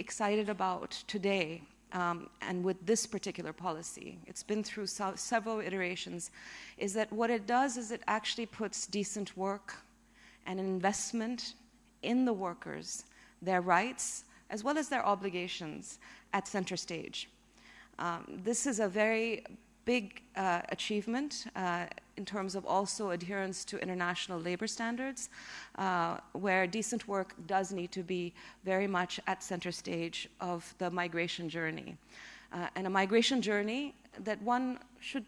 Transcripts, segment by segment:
excited about today, and with this particular policy, it's been through several iterations, is that what it does is it actually puts decent work and investment in the workers, their rights, as well as their obligations at center stage. This is a very big achievement in terms of also adherence to international labor standards, where decent work does need to be very much at center stage of the migration journey. And a migration journey that one should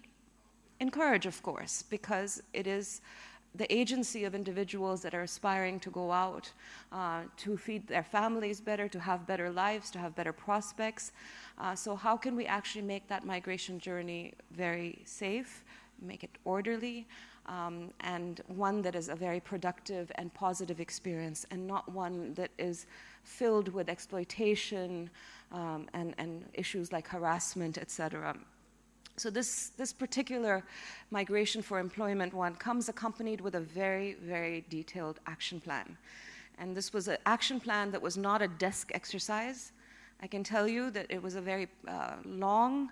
encourage, of course, because it is the agency of individuals that are aspiring to go out, to feed their families better, to have better lives, to have better prospects. So how can we actually make that migration journey very safe, make it orderly, and one that is a very productive and positive experience, and not one that is filled with exploitation and issues like harassment, etc. So this particular migration for employment one comes accompanied with a very, very detailed action plan. And this was an action plan that was not a desk exercise. I can tell you that it was a very long,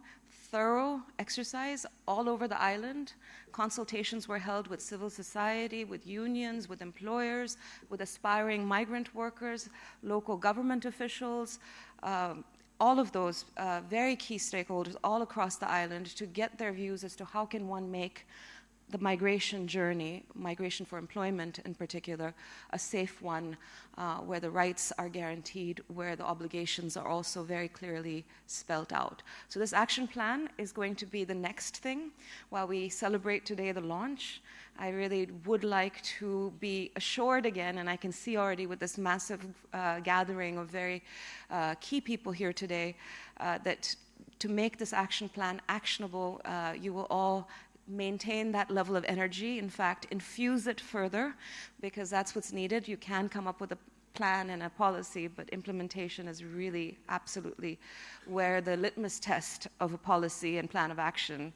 thorough exercise all over the island. Consultations were held with civil society, with unions, with employers, with aspiring migrant workers, local government officials, all of those very key stakeholders all across the island to get their views as to how can one make the migration journey, migration for employment in particular, a safe one where the rights are guaranteed, where the obligations are also very clearly spelled out. So this action plan is going to be the next thing. While we celebrate today the launch, I really would like to be assured again, and I can see already with this massive gathering of very key people here today, that to make this action plan actionable, you will all maintain that level of energy. In fact, infuse it further, because that's what's needed. You can come up with a plan and a policy, but implementation is really absolutely where the litmus test of a policy and plan of action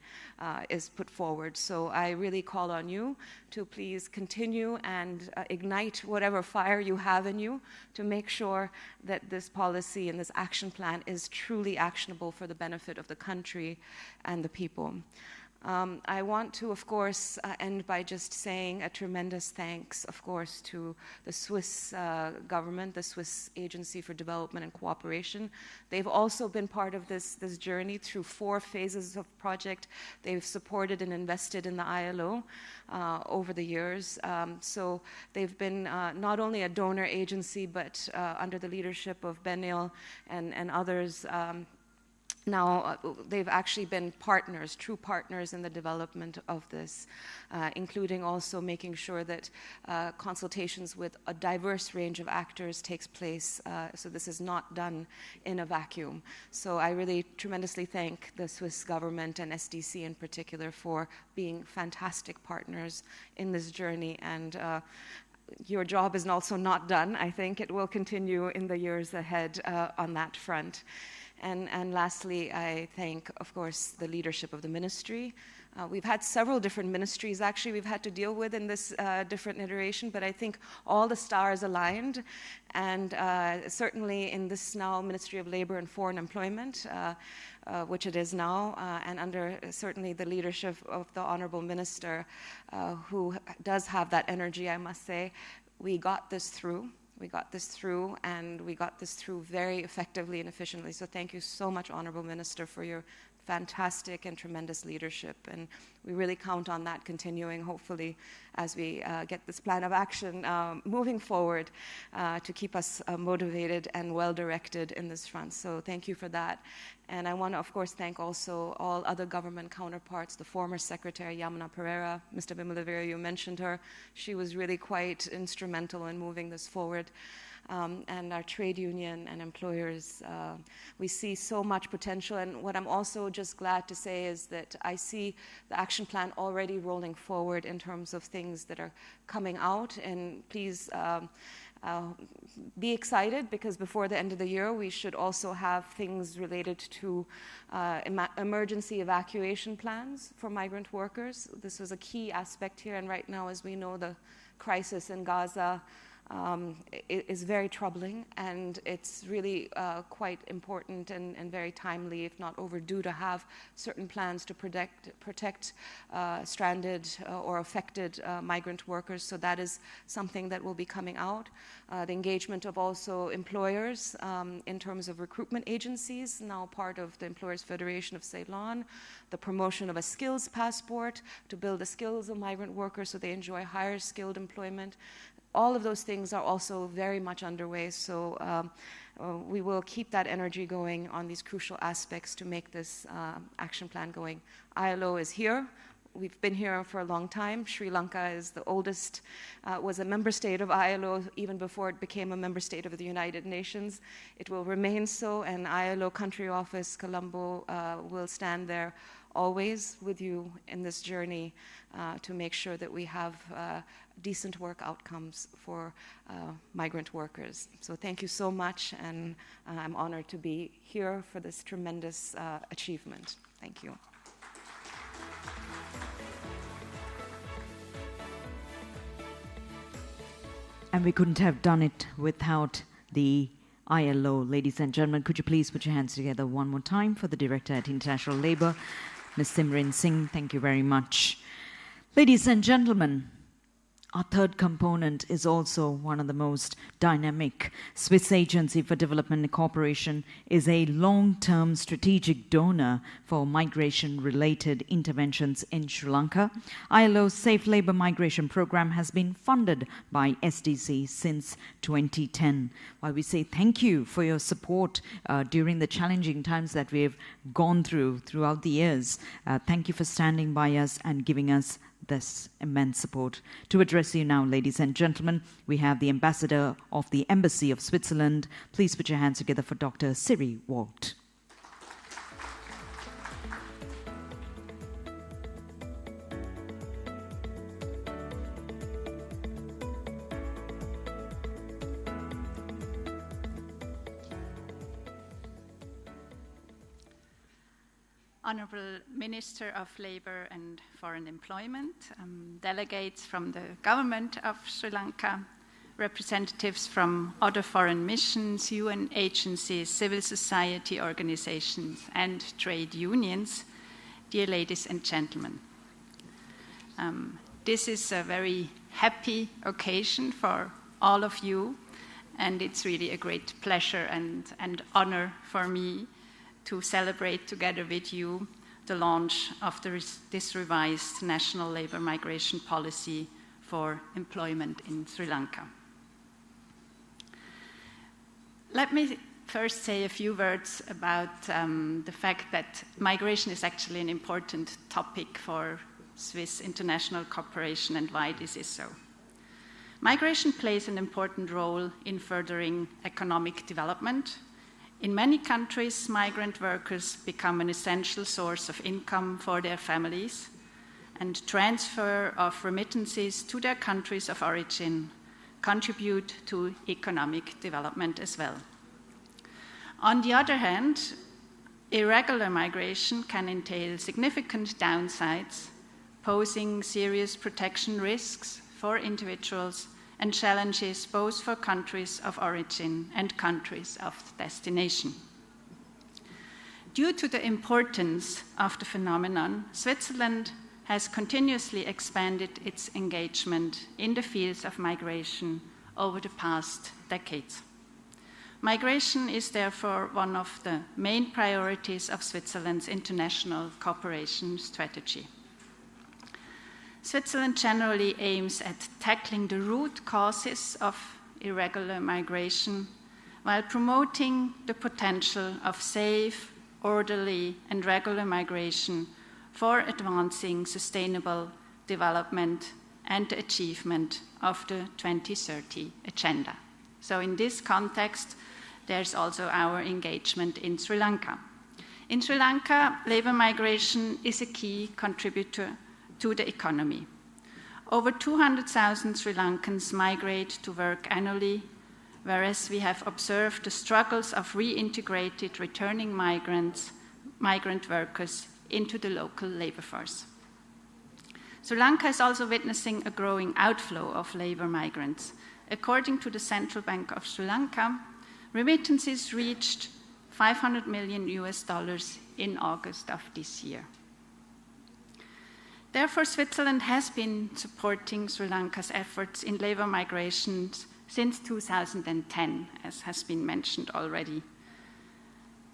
is put forward. So I really call on you to please continue and ignite whatever fire you have in you to make sure that this policy and this action plan is truly actionable for the benefit of the country and the people. I want to, of course, end by just saying a tremendous thanks, of course, to the Swiss government, the Swiss Agency for Development and Cooperation. They've also been part of this journey through 4 phases of project. They've supported and invested in the ILO over the years. So they've been not only a donor agency, but under the leadership of Benil and others, now, they've actually been partners, true partners in the development of this, including also making sure that consultations with a diverse range of actors takes place, so this is not done in a vacuum. So I really tremendously thank the Swiss government and SDC in particular for being fantastic partners in this journey, and your job is also not done. I think it will continue in the years ahead on that front. And lastly, I thank, of course, the leadership of the ministry. We've had several different ministries, actually, we've had to deal with in this different iteration, but I think all the stars aligned, and certainly in this now Ministry of Labor and Foreign Employment, which it is now, and under certainly the leadership of the Honorable Minister, who does have that energy, I must say, we got this through. We got this through, and we got this through very effectively and efficiently. So thank you so much, Honorable Minister, for your fantastic and tremendous leadership. And we really count on that continuing, hopefully, as we get this plan of action moving forward to keep us motivated and well-directed in this front. So thank you for that. And I want to, of course, thank also all other government counterparts, the former Secretary, Yamuna Pereira. Mr. Bimalaveria, you mentioned her. She was really quite instrumental in moving this forward. And our trade union and employers, we see so much potential. And what I'm also just glad to say is that I see the action plan already rolling forward in terms of things that are coming out. And please be excited, because before the end of the year, we should also have things related to emergency evacuation plans for migrant workers. This was a key aspect here. And right now, as we know, the crisis in Gaza is very troubling, and it's really quite important and very timely, if not overdue, to have certain plans to protect stranded or affected migrant workers. So that is something that will be coming out. The engagement of also employers in terms of recruitment agencies, now part of the Employers Federation of Ceylon, the promotion of a skills passport to build the skills of migrant workers so they enjoy higher skilled employment. All of those things are also very much underway, so we will keep that energy going on these crucial aspects to make this action plan going. ILO is here. We've been here for a long time. Sri Lanka is the oldest, was a member state of ILO even before it became a member state of the United Nations. It will remain so, and ILO country office, Colombo, will stand there always with you in this journey to make sure that we have decent work outcomes for migrant workers. So thank you so much, and I'm honored to be here for this tremendous achievement. Thank you. And we couldn't have done it without the ILO. Ladies and gentlemen, could you please put your hands together one more time for the Director at International Labour, Ms. Simran Singh. Thank you very much. Ladies and gentlemen, our third component is also one of the most dynamic. Swiss Agency for Development and Cooperation is a long-term strategic donor for migration-related interventions in Sri Lanka. ILO's Safe Labour Migration Programme has been funded by SDC since 2010. While we say thank you for your support during the challenging times that we've gone throughout the years, thank you for standing by us and giving us this immense support. To address you now, ladies and gentlemen, we have the Ambassador of the Embassy of Switzerland. Please put your hands together for Dr. Siri Walt. Honourable Minister of Labour and Foreign Employment, delegates from the government of Sri Lanka, representatives from other foreign missions, UN agencies, civil society organizations, and trade unions, dear ladies and gentlemen. This is a very happy occasion for all of you, and it's really a great pleasure and honor for me to celebrate together with you the launch of this revised national labour migration policy for employment in Sri Lanka. Let me first say a few words about the fact that migration is actually an important topic for Swiss international cooperation and why this is so. Migration plays an important role in furthering economic development. In many countries, migrant workers become an essential source of income for their families, and transfer of remittances to their countries of origin contribute to economic development as well. On the other hand, irregular migration can entail significant downsides, posing serious protection risks for individuals and challenges both for countries of origin and countries of destination. Due to the importance of the phenomenon, Switzerland has continuously expanded its engagement in the fields of migration over the past decades. Migration is therefore one of the main priorities of Switzerland's international cooperation strategy. Switzerland generally aims at tackling the root causes of irregular migration while promoting the potential of safe, orderly, and regular migration for advancing sustainable development and the achievement of the 2030 Agenda. So in this context, there's also our engagement in Sri Lanka. In Sri Lanka, labor migration is a key contributor to the economy. Over 200,000 Sri Lankans migrate to work annually, whereas we have observed the struggles of reintegrated returning migrant workers into the local labor force. Sri Lanka is also witnessing a growing outflow of labor migrants, according to the Central Bank of Sri Lanka, remittances reached $500 million in August of this year. Therefore, Switzerland has been supporting Sri Lanka's efforts in labor migration since 2010, as has been mentioned already,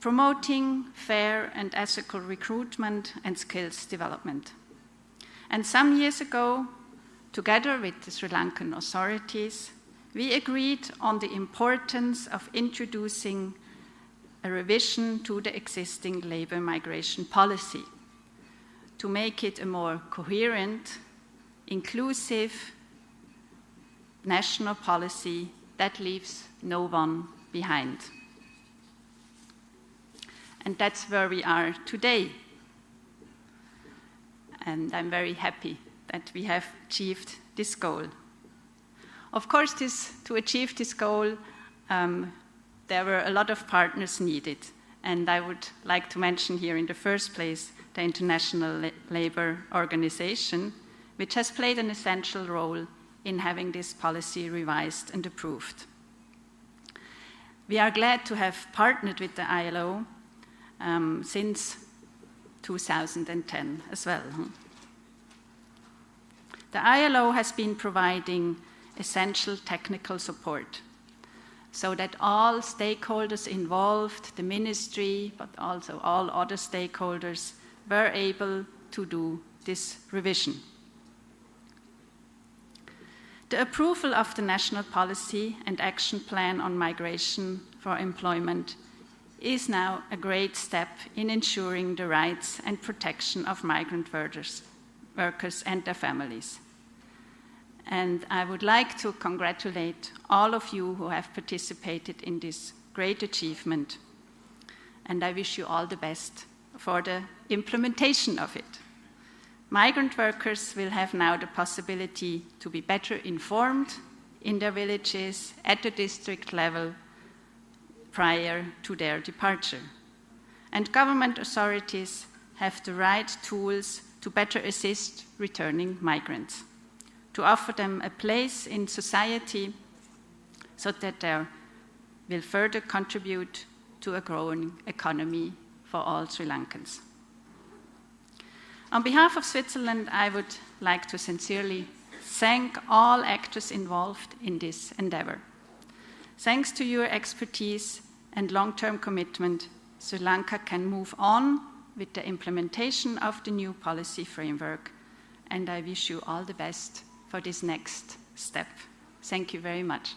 promoting fair and ethical recruitment and skills development. And some years ago, together with the Sri Lankan authorities, we agreed on the importance of introducing a revision to the existing labor migration policy to make it a more coherent, inclusive national policy that leaves no one behind. And that's where we are today. And I'm very happy that we have achieved this goal. Of course, to achieve this goal, there were a lot of partners needed. And I would like to mention here in the first place the International Labour Organization, which has played an essential role in having this policy revised and approved. We are glad to have partnered with the ILO since 2010 as well. The ILO has been providing essential technical support so that all stakeholders involved, the ministry, but also all other stakeholders, were able to do this revision. The approval of the National Policy and Action Plan on Migration for Employment is now a great step in ensuring the rights and protection of migrant workers and their families. And I would like to congratulate all of you who have participated in this great achievement. And I wish you all the best for the implementation of it. Migrant workers will have now the possibility to be better informed in their villages at the district level prior to their departure. And government authorities have the right tools to better assist returning migrants, to offer them a place in society so that they will further contribute to a growing economy for all Sri Lankans. On behalf of Switzerland, I would like to sincerely thank all actors involved in this endeavor. Thanks to your expertise and long-term commitment, Sri Lanka can move on with the implementation of the new policy framework, and I wish you all the best for this next step. Thank you very much.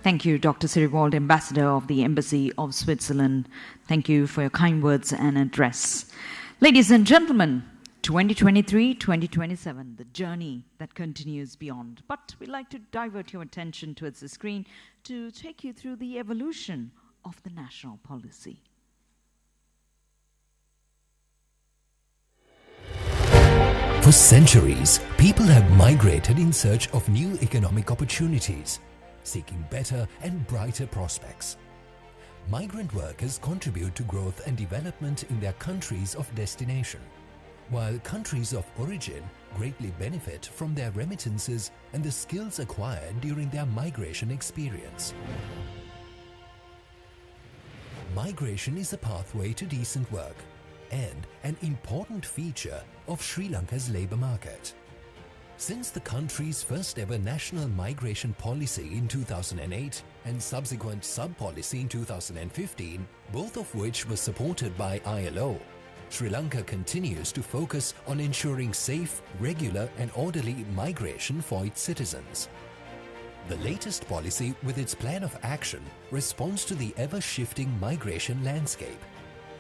Thank you, Dr. Siriwald, Ambassador of the Embassy of Switzerland. Thank you for your kind words and address. Ladies and gentlemen, 2023-2027, the journey that continues beyond. But we'd like to divert your attention towards the screen to take you through the evolution of the national policy. For centuries, people have migrated in search of new economic opportunities, seeking better and brighter prospects. Migrant workers contribute to growth and development in their countries of destination, while countries of origin greatly benefit from their remittances and the skills acquired during their migration experience. Migration is a pathway to decent work and an important feature of Sri Lanka's labour market. Since the country's first ever national migration policy in 2008 and subsequent sub-policy in 2015, both of which were supported by ILO, Sri Lanka continues to focus on ensuring safe, regular and orderly migration for its citizens. The latest policy, with its plan of action, responds to the ever-shifting migration landscape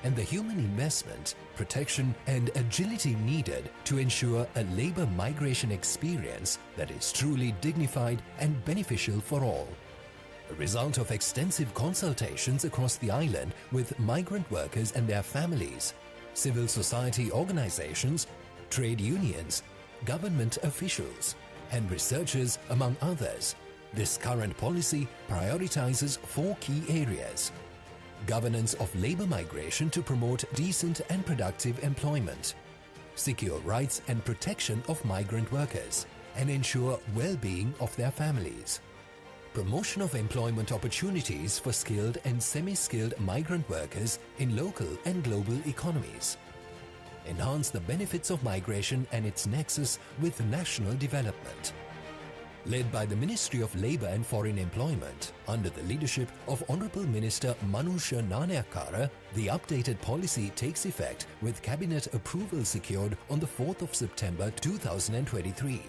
and the human investment, protection and agility needed to ensure a labour migration experience that is truly dignified and beneficial for all. A result of extensive consultations across the island with migrant workers and their families, civil society organizations, trade unions, government officials, and researchers, among others, this current policy prioritizes 4 key areas: governance of labour migration to promote decent and productive employment, secure rights and protection of migrant workers, and ensure well-being of their families. Promotion of employment opportunities for skilled and semi-skilled migrant workers in local and global economies. Enhance the benefits of migration and its nexus with national development. Led by the Ministry of Labour and Foreign Employment, under the leadership of Honourable Minister Manusha Nanayakkara, the updated policy takes effect with Cabinet approval secured on the 4th of September 2023.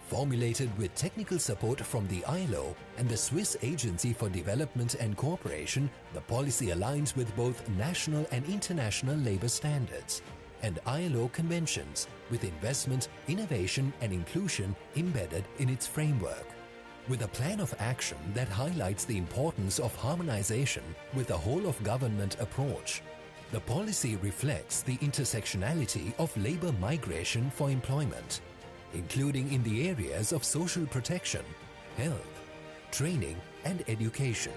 Formulated with technical support from the ILO and the Swiss Agency for Development and Cooperation, the policy aligns with both national and international labour standards and ILO conventions, with investment, innovation and inclusion embedded in its framework. With a plan of action that highlights the importance of harmonization with a whole-of-government approach, the policy reflects the intersectionality of labour migration for employment, including in the areas of social protection, health, training and education.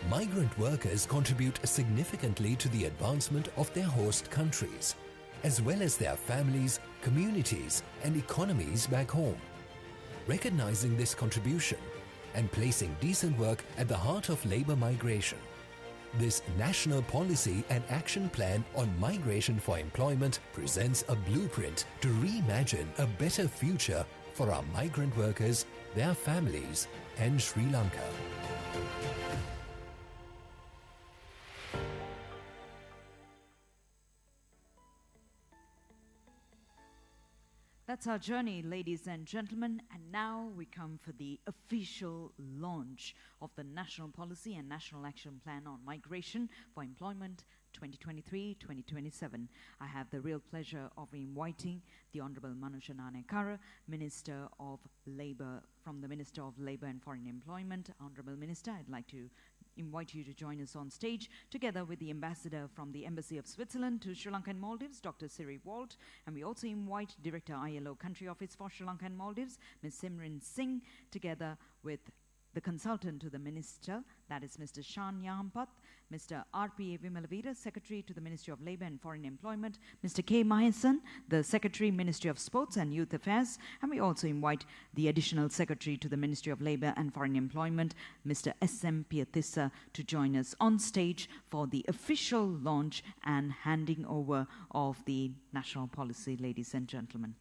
Migrant workers contribute significantly to the advancement of their host countries, as well as their families, communities and economies back home. Recognizing this contribution and placing decent work at the heart of labour migration, this National Policy and Action Plan on Migration for Employment presents a blueprint to reimagine a better future for our migrant workers, their families and Sri Lanka. That's our journey, ladies and gentlemen, and now we come for the official launch of the National Policy and National Action Plan on Migration for Employment 2023-2027. I have the real pleasure of inviting the Honourable Manusha Nanayakkara, Minister of Labour, from the Minister of Labour and Foreign Employment. Honourable Minister, I'd like to invite you to join us on stage, together with the Ambassador from the Embassy of Switzerland to Sri Lanka and Maldives, Dr. Siri Walt, and we also invite Director ILO Country Office for Sri Lanka and Maldives, Ms. Simran Singh, together with the consultant to the Minister, that is Mr. Shan Yahampat, Mr. R.P.A. Vimalavira, Secretary to the Ministry of Labour and Foreign Employment, Mr. K. Mahesan, the Secretary, Ministry of Sports and Youth Affairs, and we also invite the Additional Secretary to the Ministry of Labour and Foreign Employment, Mr. S.M. Piathissa, to join us on stage for the official launch and handing over of the national policy, ladies and gentlemen.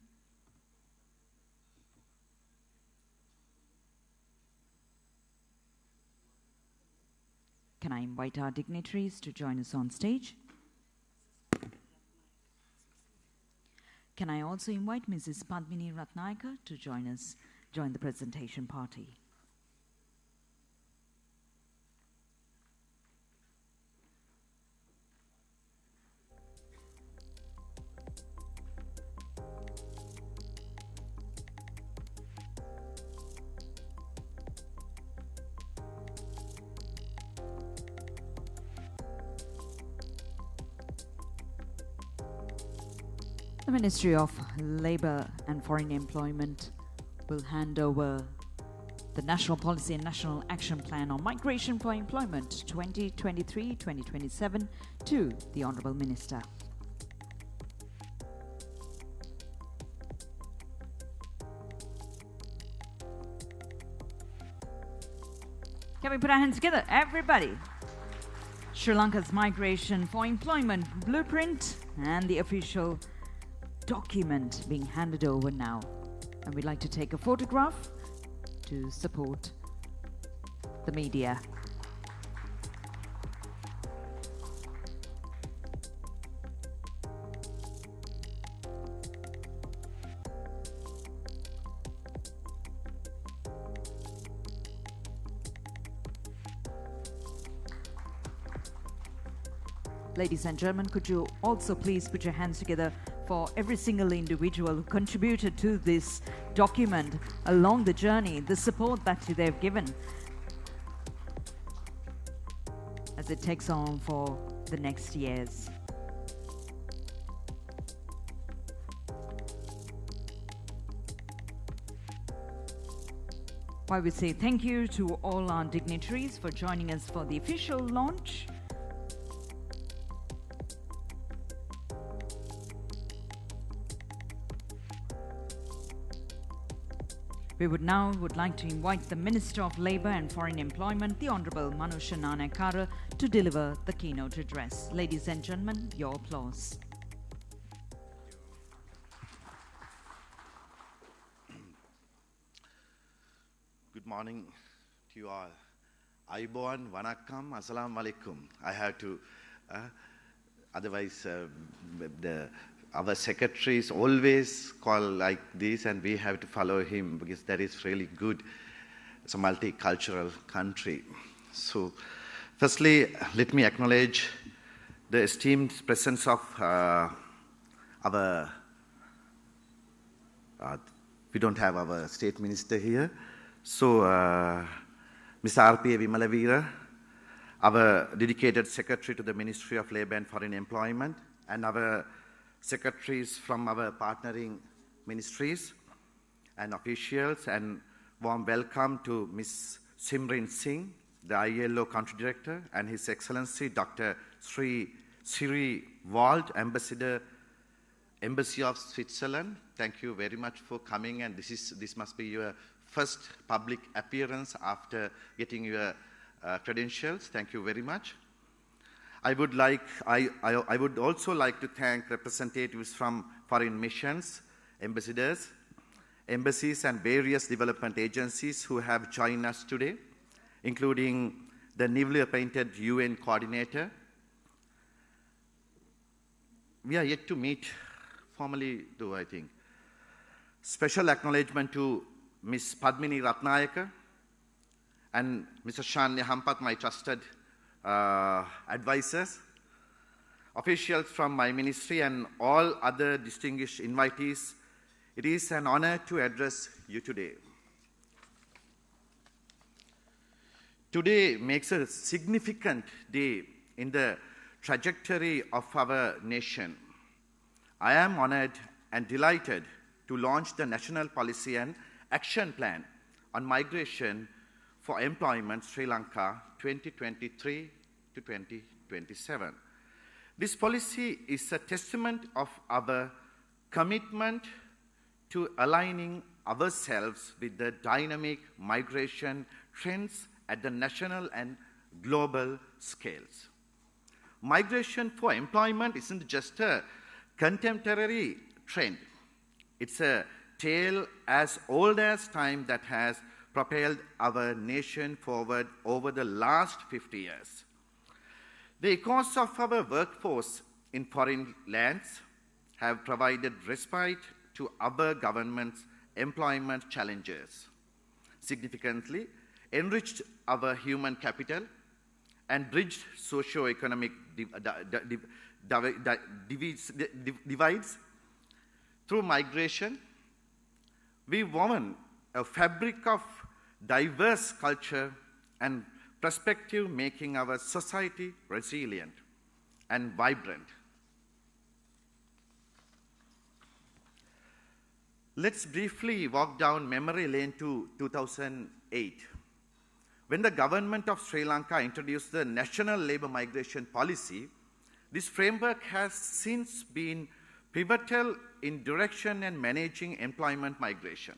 Can I invite our dignitaries to join us on stage? Can I also invite Mrs. Padmini Ratnayaka to join the presentation party? The Ministry of Labour and Foreign Employment will hand over the National Policy and National Action Plan on Migration for Employment 2023-2027 to the Honourable Minister. Can we put our hands together, everybody? Sri Lanka's Migration for Employment Blueprint and the official document being handed over now. And we'd like to take a photograph to support the media. Ladies and gentlemen, could you also please put your hands together for every single individual who contributed to this document along the journey, the support that they've given as it takes on for the next years. While we say thank you to all our dignitaries for joining us for the official launch, We would like to invite the Minister of Labour and Foreign Employment, the Honourable Manusha Nanayakkara, to deliver the keynote address. Ladies and gentlemen, your applause. Good morning to you all. Ayubowan, Vanakkam, Assalamu alaikum. I have to, otherwise our secretaries always call like this and we have to follow him because that is really good. It's a multicultural country. So firstly, let me acknowledge the esteemed presence of we don't have our state minister here. So Mr. R.P.A. Vimalavira, our dedicated secretary to the Ministry of Labour and Foreign Employment, and our secretaries from our partnering ministries and officials, and warm welcome to Ms. Simrin Singh, the ILO Country Director, and His Excellency Dr. Siri Wald, Embassy of Switzerland. Thank you very much for coming, and this must be your first public appearance after getting your credentials. Thank you very much. I would also like to thank representatives from foreign missions, ambassadors, embassies, and various development agencies who have joined us today, including the newly appointed UN coordinator. We are yet to meet formally, though, I think. Special acknowledgement to Ms. Padmini Ratnayaka and Mr. Shanya Hampat, my trusted advisors, officials from my ministry, and all other distinguished invitees. It is an honor to address you today. Today makes a significant day in the trajectory of our nation. I am honored and delighted to launch the National Policy and Action Plan on Migration for Employment Sri Lanka 2023 to 2027. This policy is a testament of our commitment to aligning ourselves with the dynamic migration trends at the national and global scales. Migration for employment isn't just a contemporary trend. It's a tale as old as time that has propelled our nation forward over the last 50 years. The echoes of our workforce in foreign lands have provided respite to our government's employment challenges, significantly enriched our human capital, and bridged socio-economic divides. Through migration, we've woven a fabric of diverse culture and perspective, making our society resilient and vibrant. Let's briefly walk down memory lane to 2008. When the government of Sri Lanka introduced the National Labour Migration Policy, this framework has since been pivotal in direction and managing employment migration.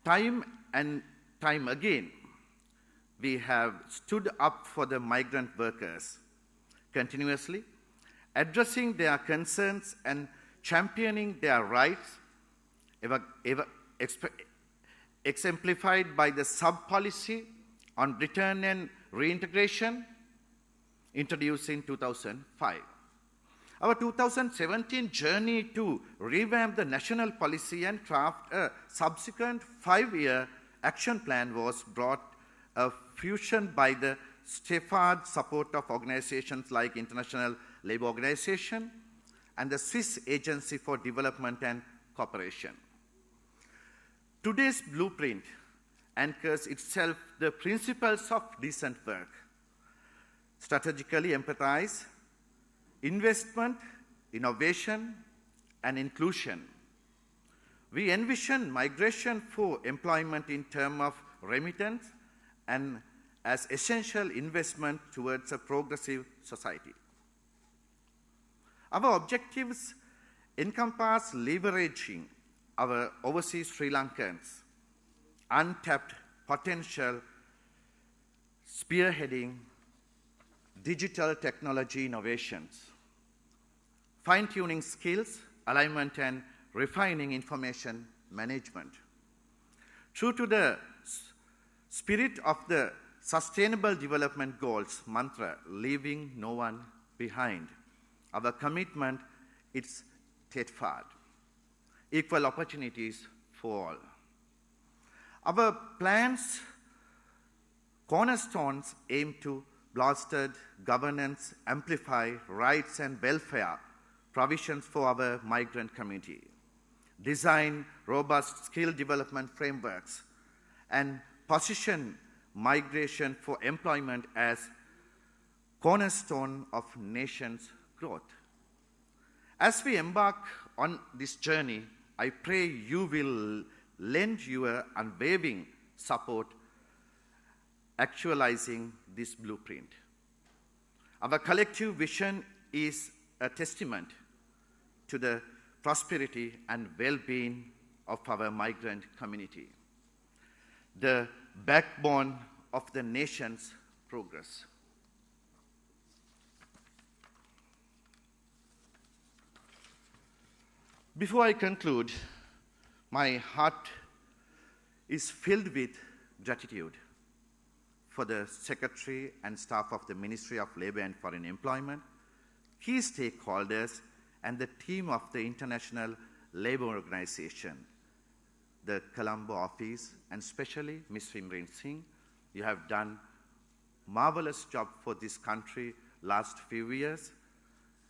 Time and time again, we have stood up for the migrant workers, continuously addressing their concerns and championing their rights, exemplified by the sub-policy on return and reintegration introduced in 2005. Our 2017 journey to revamp the national policy and craft a subsequent 5-year action plan was brought a fusion by the steadfast support of organizations like International Labour Organization and the Swiss Agency for Development and Cooperation. Today's blueprint anchors itself the principles of decent work, strategically empathize, investment, innovation, and inclusion. We envision migration for employment in terms of remittance and as essential investment towards a progressive society. Our objectives encompass leveraging our overseas Sri Lankans untapped potential, spearheading digital technology innovations, fine-tuning skills, alignment, and refining information management. True to the spirit of the Sustainable Development Goals mantra, leaving no one behind, our commitment is steadfast, equal opportunities for all. Our plans, cornerstones aim to bolster governance, amplify rights and welfare provisions for our migrant community, design robust skill development frameworks, and position migration for employment as cornerstone of nation's growth. As we embark on this journey, I pray you will lend your unwavering support actualizing this blueprint. Our collective vision is a testament to the prosperity and well-being of our migrant community, the backbone of the nation's progress. Before I conclude, my heart is filled with gratitude for the Secretary and staff of the Ministry of Labour and Foreign Employment, key stakeholders, and the team of the International Labour Organization, the Colombo office, and especially Ms. Simran Singh. You have done marvelous job for this country last few years,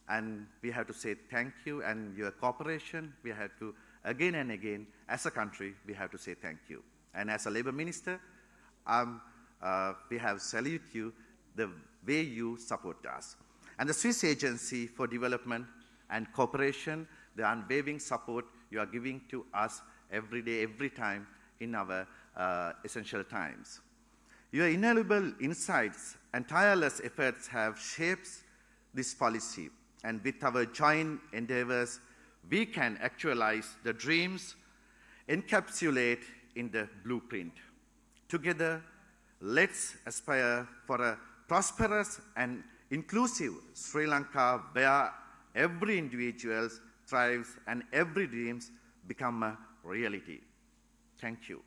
and we have to say thank you, and your cooperation, we have to again and again, as a country, we have to say thank you. And as a Labour Minister, we have salute you the way you support us. And the Swiss Agency for Development and Cooperation, the unwavering support you are giving to us every day, every time in our essential times. Your invaluable insights and tireless efforts have shaped this policy, and with our joint endeavors, we can actualize the dreams encapsulated in the blueprint. Together, let's aspire for a prosperous and inclusive Sri Lanka where every individual thrives and every dreams become a reality. Thank you.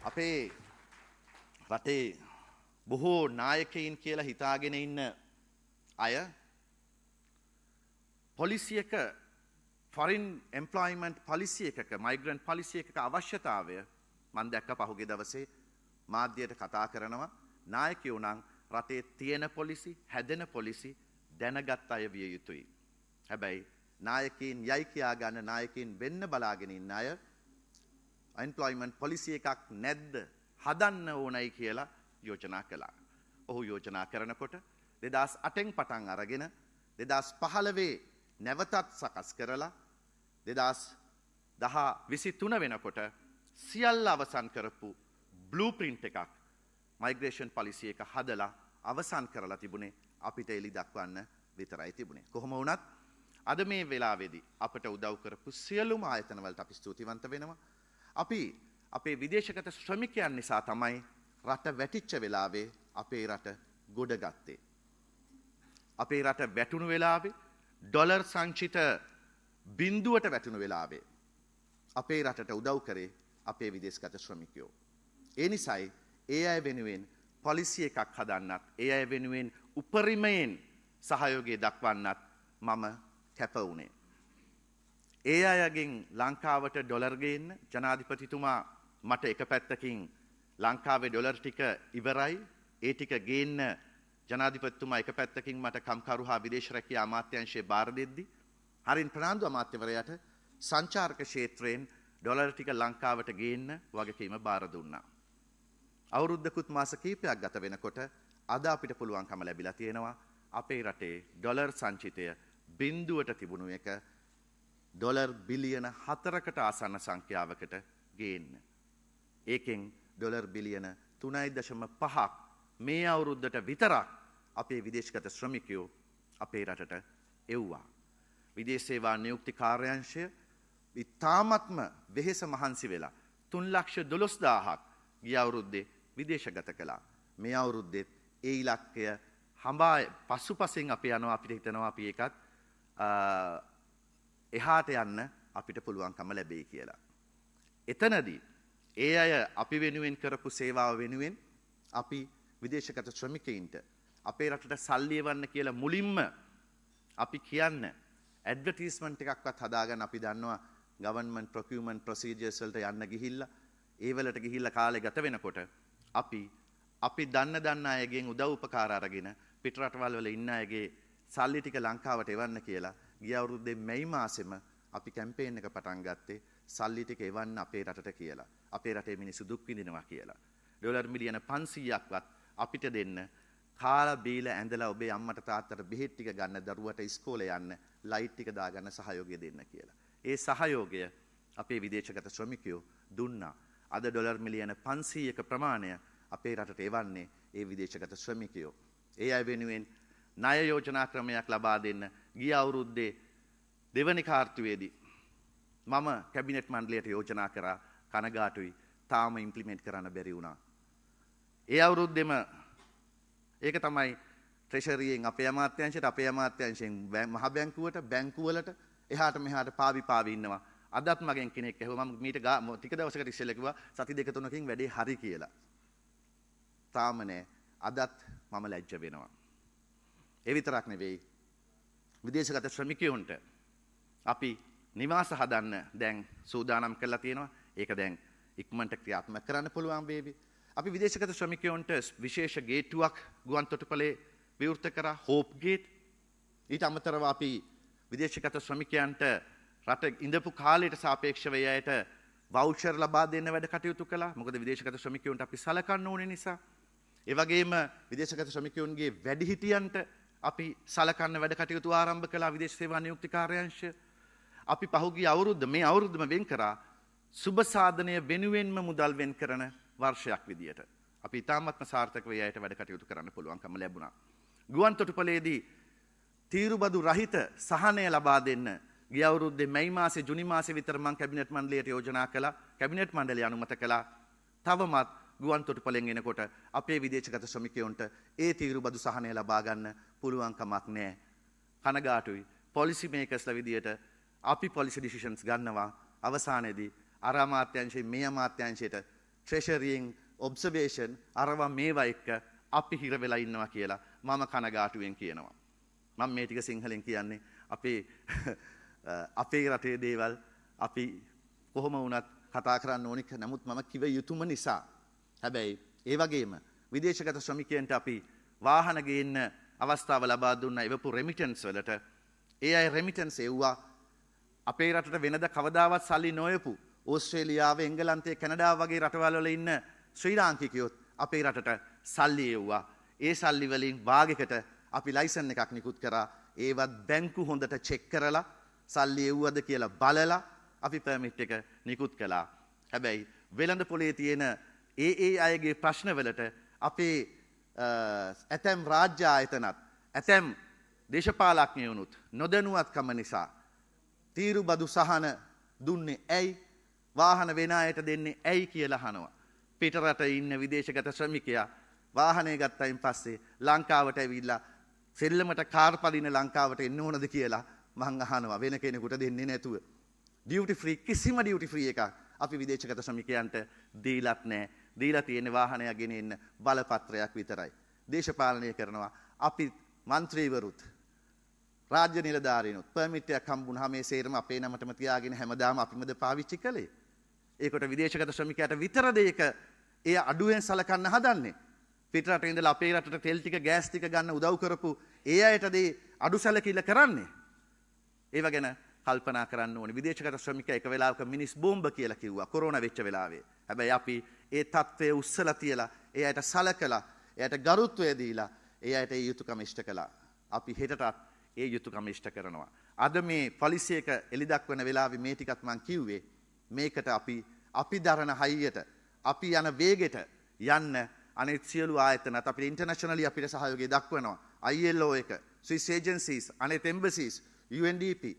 අපේ රටේ බොහෝ නායකයින් කියලා හිතාගෙන ඉන්න අය පොලිසියක foreign employment policy එකක migrant policy එකක අවශ්‍යතාවය මම දැක්ක පහුගිය දවසේ මාධ්‍යයට කතා කරනවා නායකයෝ නම් රටේ තියෙන පොලිසි හැදෙන පොලිසි දැනගත් අය විය යුතුයි. හැබැයි නායකයින් යයි කියා ගන්න නායකයින් වෙන්න බලාගෙන ඉන්න අය employment policy එකක් නැද්ද හදන්න ඕනයි කියලා යෝජනා කළා. ඔහු යෝජනා කරනකොට 2008න් පටන් අරගෙන 2015 නැවතත් සකස් කරලා 2023 වෙනකොට සියල්ල අවසන් කරපු බ්ලූප්‍රින්ට් එකක් මයිග්‍රේෂන් පොලිසි එක හදලා අවසන් කරලා තිබුණේ අපිට එලි දක්වන්න විතරයි තිබුණේ. කොහොම වුණත් අද මේ වෙලාවේදී අපට උදව් කරපු සියලුම ආයතන වලට අපි ස්තුතිවන්ත වෙනවා. අපි අපේ විදේශගත ශ්‍රමිකයන් නිසා තමයි රට වැටිච්ච වෙලාවේ අපේ රට ගොඩ ගත්තේ. අපේ රට වැටුණු වෙලාවේ ඩොලර් සංචිත බිඳුවට වැටුණු වෙලාවේ අපේ රටට උදව් කරේ අපේ විදේශගත ශ්‍රමිකයෝ. ඒ නිසායි ඒ අය වෙනුවෙන් පොලිසි එකක් හදන්නත් ඒ අය වෙනුවෙන් උපරිමයෙන් සහයෝගය දක්වන්නත් මම කැප වුණේ. ඒ අයගෙන් ලංකාවට ඩොලර් ගේන්න ජනාධිපතිතුමා මට එක පැත්තකින් ලංකාවේ ඩොලර් ටික ඉවරයි ඒ ටික ගේන්න ජනාධිපතිතුමා එක පැත්තකින් මට කම්කරු හා විදේශ රැකියා අමාත්‍යාංශයේ බාර දෙද්දි හරින් ප්‍රනාන්දු අමාත්‍යවරයාට සංචාරක ක්ෂේත්‍රයෙන් ඩොලර් ටික ලංකාවට ගේන්න වගකීම බාර දුන්නා. අවුරුද්දකුත් මාස කිහිපයක් ගත වෙනකොට අද අපිට පුළුවන්කම ලැබිලා තියෙනවා අපේ රටේ ඩොලර් සංචිතය බිඳුවට තිබුණු එක ඩොලර් බිලියන 4කට ආසන්න සංඛ්‍යාවකට ගේන්න. ඒකෙන් ඩොලර් බිලියන 3.5ක් මේ අවුරුද්දට විතරක් අපේ විදේශගත ශ්‍රමිකයෝ අපේ රටට එව්වා. විදේශ සේවා නියුක්ති කාර්යාංශය ඉතාමත්ම වෙහෙස මහන්සි වෙලා 3,12,000ක් ගිය අවුරුද්දේ විදේශගත කළා. මේ අවුරුද්දෙත් ඒ ඉලක්කය හඹා පසුපසින් අපි යනවා අපිට හිතනවා අපි ඒකත් එහාට යන්න අපිට පුළුවන්කම ලැබෙයි කියලා. එතනදී ඒ අය අපි වෙනුවෙන් කරපු සේවාව වෙනුවෙන් අපි විදේශගත ශ්‍රමිකයින්ට අපේ රටට සල්ලි එවන්න කියලා මුලින්ම අපි කියන්න ඇඩ්වර්ටයිස්මන්ට් එකක්වත් හදාගන්න අපි දන්නවා ගවර්න්මන්ට් ප්‍රොකියුමන්ට් ප්‍රොසීජර්ස් වලට යන්න ගිහිල්ලා ඒ වලට ගිහිල්ලා කාලේ ගත වෙනකොට අපි දන්න අයගෙන් උදව් උපකාර අරගෙන පිට රටවල් වල ඉන්න අයගේ සල්ලි ටික ලංකාවට එවන්න කියලා ගිය අවුරුද්දේ මැයි මාසෙම අපි කැම්පේන් එක පටන් ගත්තේ සල්ලි ටික එවන්න අපේ රටට කියලා. අපේ රටේ මිනිස්සු දුක් විඳිනවා කියලා. ඩොලර් මිලියන 500ක්වත් අපිට දෙන්න කාලා බීලා ඇඳලා ඔබේ අම්මට තාත්තට බෙහෙත් ටික ගන්න දරුවට ඉස්කෝලේ යන්න ලයිට් ටික දාගන්න සහයෝගය දෙන්න කියලා. ඒ සහයෝගය අපේ විදේශගත ශ්‍රමිකයෝ දුන්නා. අද ඩොලර් මිලියන 500ක ප්‍රමාණය අපේ රටට එවන්නේ ඒ විදේශගත ශ්‍රමිකයෝ. ඒ අය වෙනුවෙන් ණය යෝජනා ක්‍රමයක් ලබා දෙන්න ගිය අවුරුද්දේ දෙවනි කාර්තුවේදී මම කැබිනට් මණ්ඩලයට යෝජනා කරා කනගාටුයි තාම ඉම්ප්ලිමන්ට් කරන්න බැරි වුණා. ඒ අවුරුද්දෙම ඒක තමයි ට්‍රෙෂරියෙන් අපේ අමාත්‍යාංශයෙන් මහ බැංකුවට බැංකුවලට එහාට මෙහාට පාවි ඉන්නවා. අදත් මගෙන් කෙනෙක් ඇහුවා මම මීට ටික දවසකට ඉස්සෙල්ලා කිව්වා සති දෙක තුනකින් වැඩේ හරි කියලා. තාම නෑ. අදත් මම ලැජ්ජ වෙනවා. ඒ විතරක් නෙවෙයි. විදේශගත ශ්‍රමිකයන්ට අපි නිවාස හදන්න දැන් සූදානම් කරලා තියෙනවා. ඒක දැන් ඉක්මනට ක්‍රියාත්මක කරන්න පුළුවන් වේවි. අපි විදේශගත ශ්‍රමිකයන්ට විශේෂ ගේට්ටුවක් ගුවන් තොටුපළේ විවෘත කරා හෝප් ගේට්. ඊට අමතරව අපි විදේශගත ශ්‍රමිකයන්ට රට ඉඳපු කාලයට සාපේක්ෂව එයට වවුචර් ලබා දෙන්න වැඩ කටයුතු කළා. මොකද විදේශගත ශ්‍රමිකයන්ට අපි සලකන්න ඕනේ නිසා. ඒ වගේම විදේශගත ශ්‍රමිකයන්ගේ වැඩිහිටියන්ට අපි සලකන්න වැඩ කටයුතු ආරම්භ කළා විදේශ සේවා නියුක්ති කාර්යාංශය. අපි පහුගිය මේ අවුරුද්දම වෙන් කරා සුබ සාධනය වෙනුවෙන්ම මුදල් වෙන් කරන වර්ෂයක් විදියට. අපි ඉතාමත්ම සාර්ථකව එයට වැඩ කටයුතු කරන්න පුළුවන්කම ලැබුණා. ගුවන් තොටුපළේදී තීරුබදු රහිත සහනය ලබා දෙන්න ගිය අවුරුද්දේ මැයි මාසේ ජුනි මාසේ විතර මම කැබිනට් මණ්ඩලයට යෝජනා කළා. කැබිනට් මණ්ඩලය අනුමත කළා. තවමත් ගුවන් තොටුපළෙන් එනකොට අපේ විදේශගත ශ්‍රමිකයන්ට ඒ තීරුබදු සහනය ලබා ගන්න පුළුවන්කමක් නැහැ. කනගාටුයි. පොලිසි මේකර්ස්ලා විදියට අපි පොලිසි ඩිසිෂන්ස් ගන්නවා. අවසානයේදී අර අමාත්‍යාංශයෙන් මේ අමාත්‍යාංශයට ට්‍රෙෂරියෙන් ඔබ්සර්වේෂන් අරවා මේවා එක්ක අපි හිර වෙලා ඉන්නවා කියලා මම කනගාටුවෙන් කියනවා. මම මේ ටික සිංහලෙන් කියන්නේ අපේ රටේ දේවල් අපි කොහොම වුණත් කතා කරන්න ඕනික. නමුත් මම කිව යුතුම නිසා. හැබැයි ඒ වගේම විදේශගත ශ්‍රමිකයන්ට අපි වාහන ගේන්න අවස්ථාව ලබා දුන්න එවපු රෙමිටන්ස් වලට ඒ අය රෙමිටන්ස් එව්වා අපේ රටට වෙනද කවදාවත් සල්ලි නොයපු ඕස්ට්‍රේලියාව එංගලන්තය කැනඩාව වගේ රටවල් වල ඉන්න ශ්‍රී ලාංකිකයොත් අපේ රටට සල්ලි එව්වා. ඒ සල්ලි වලින් භාගයකට අපි ලයිසන් එකක් නිකුත් කරා. ඒවත් බැංකු හොඳට චෙක් කරලා සල්ලි එව්වද කියලා බලලා අපි පර්මිට් එක නිකුත් කළා. හැබැයි වෙළඳ පොලේ තියෙන ඒ අයගේ ප්‍රශ්නවලට අපේ ඇතැම් රාජ්‍ය ආයතනත් ඇතැම් දේශපාලඥයනුත් නොදැනුවත්කම නිසා තීරුබදු සහන දුන්නේ ඇයි වාහන වෙන අයට දෙන්නේ ඇයි කියලා අහනවා. පිටරට ඉන්න විදේශගත ශ්‍රමිකයා වාහනය ගත්තයින් පස්සේ ලංකාවට ඇවිල්ලා සෙල්ලමට කාර් පදින ලංකාවට එන්න ඕනද කියලා මං අහනවා වෙන කෙනෙකුට දෙන්නේ නැතුව. ඩියුටි ෆ්‍රී කිසිම ඩියුටි ෆ්‍රී එකක් අපි විදේශගත ශ්‍රමිකයන්ට දීලත් නැහැ. දීලා තියෙන වාහනයක් ගෙන එන්න බලපත්‍රයක් විතරයි. දේශපාලනය කරනවා අපි മന്ത്രിවරුත් රාජ්‍ය නිලධාරීනුත් පර්මිට් එකක් හම්බුනහම මේ සේරම අපේ නමටම තියාගෙන හැමදාම අපිමද පාවිච්චි කළේ. ඒකට විදේශගත ශ්‍රමිකයාට විතරද ඒක එය අඩුවෙන් සලකන්න හදන්නේ. පිටරට ඉඳලා අපේ රටට තෙල් ටික ගෑස් ටික ගන්න උදව් කරපු ඒ අයටද අඩු සැලකිල්ල කරන්නේ. ඒව ගැන කල්පනා කරන්න ඕනේ. විදේශගත ශ්‍රමිකයා එක වෙලාවක මිනිස් බෝම්බ කියලා කිව්වා කොරෝනා වෙච්ච වෙලාවේ. හැබැයි අපි ඒ තත්ත්වය උස්සලා තියලා ඒ අයට සලකලා එයාට ගරුත්වය දීලා ඒ අයට ඒ යුතුයකම ඉෂ්ට කළා. අපි හෙටටත් ඒ යුතුයකම ඉෂ්ට කරනවා. අද මේ පොලිසි එක එලි දක්වන වෙලාවේ මේ ටිකත් මම කිව්වේ මේකට අපි දරන හයියට අපි යන වේගෙට යන්න අනිත් සියලු ආයතනත් අපිට ඉන්ටර්නැෂනලි අපිට සහයෝගය දක්වනවා. ILO එක, Swiss agencies, අනිත් embassies, UNDP